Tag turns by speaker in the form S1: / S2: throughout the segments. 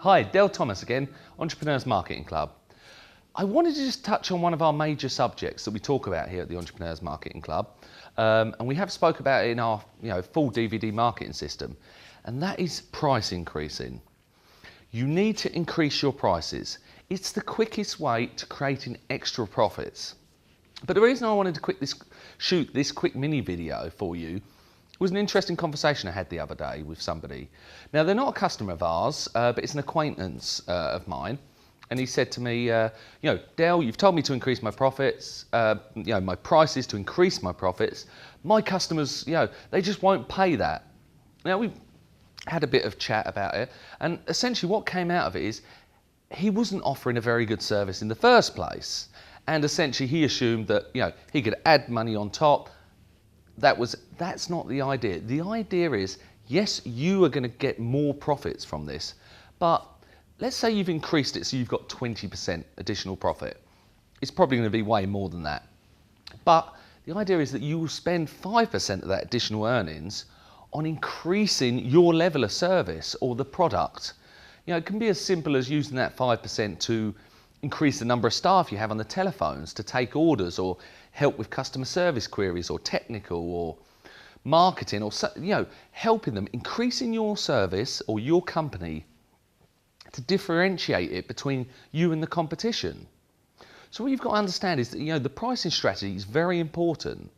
S1: Hi, Dale Thomas again, Entrepreneurs Marketing Club. I wanted to just touch on one of our major subjects that we talk about here at the Entrepreneurs Marketing Club, and we have spoke about it in our full DVD marketing system, and that is price increasing. You need to increase your prices. It's the quickest way to creating extra profits. But the reason I wanted to shoot this quick mini video for you was an interesting conversation I had the other day with somebody. Now, they're not a customer of ours, but it's an acquaintance of mine. And he said to me, Dale, you've told me to increase my profits, my prices to increase my profits. My customers, they just won't pay that. Now, we had a bit of chat about it, and essentially what came out of it is he wasn't offering a very good service in the first place. And essentially he assumed that, he could add money on top. That's not the idea. The idea is, yes, you are going to get more profits from this, but let's say you've increased it so you've got 20% additional profit. It's probably going to be way more than that. But the idea is that you will spend 5% of that additional earnings on increasing your level of service or the product. It can be as simple as using that 5% to increase the number of staff you have on the telephones to take orders or help with customer service queries or technical or marketing or, helping them, increasing your service or your company to differentiate it between you and the competition. So what you've got to understand is that, the pricing strategy is very important.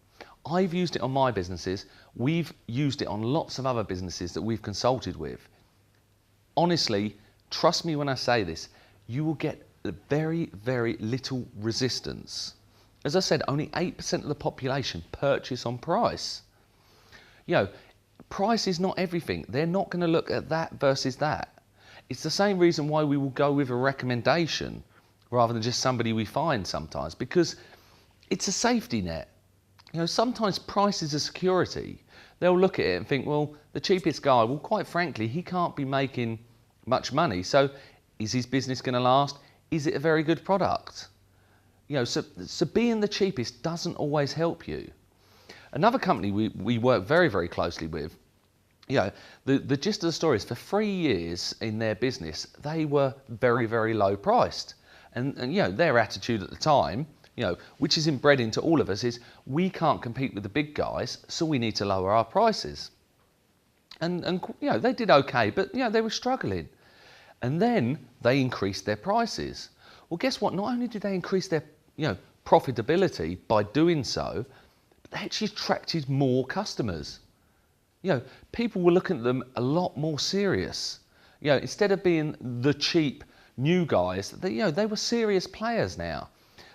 S1: I've used it on my businesses. We've used it on lots of other businesses that we've consulted with. Honestly, trust me when I say this, you will get very, very little resistance. As I said, only 8% of the population purchase on price. Price is not everything. They're not going to look at that versus that. It's the same reason why we will go with a recommendation rather than just somebody we find sometimes, because it's a safety net. Sometimes price is a security. They'll look at it and think, well, the cheapest guy, well, quite frankly, he can't be making much money. So is his business going to last? Is it a very good product? So being the cheapest doesn't always help you. Another company we work very, very closely with, the gist of the story is for 3 years in their business, they were very, very low priced. And their attitude at the time, which is inbred into all of us, is we can't compete with the big guys, so we need to lower our prices. And they did okay, but they were struggling. And then they increased their prices. Well, guess what? Not only did they increase their profitability by doing so, but they actually attracted more customers. People were looking at them a lot more serious. Instead of being the cheap new guys, they were serious players now.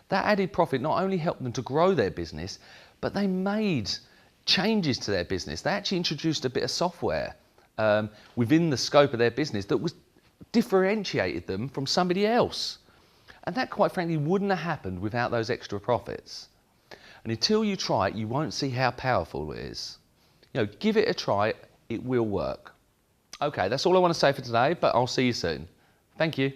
S1: That added profit not only helped them to grow their business, but they made changes to their business. They actually introduced a bit of software within the scope of their business that was differentiated them from somebody else. And that, quite frankly, wouldn't have happened without those extra profits. And until you try it, you won't see how powerful it is. Give it a try, it will work. Okay, that's all I want to say for today, but I'll see you soon. Thank you.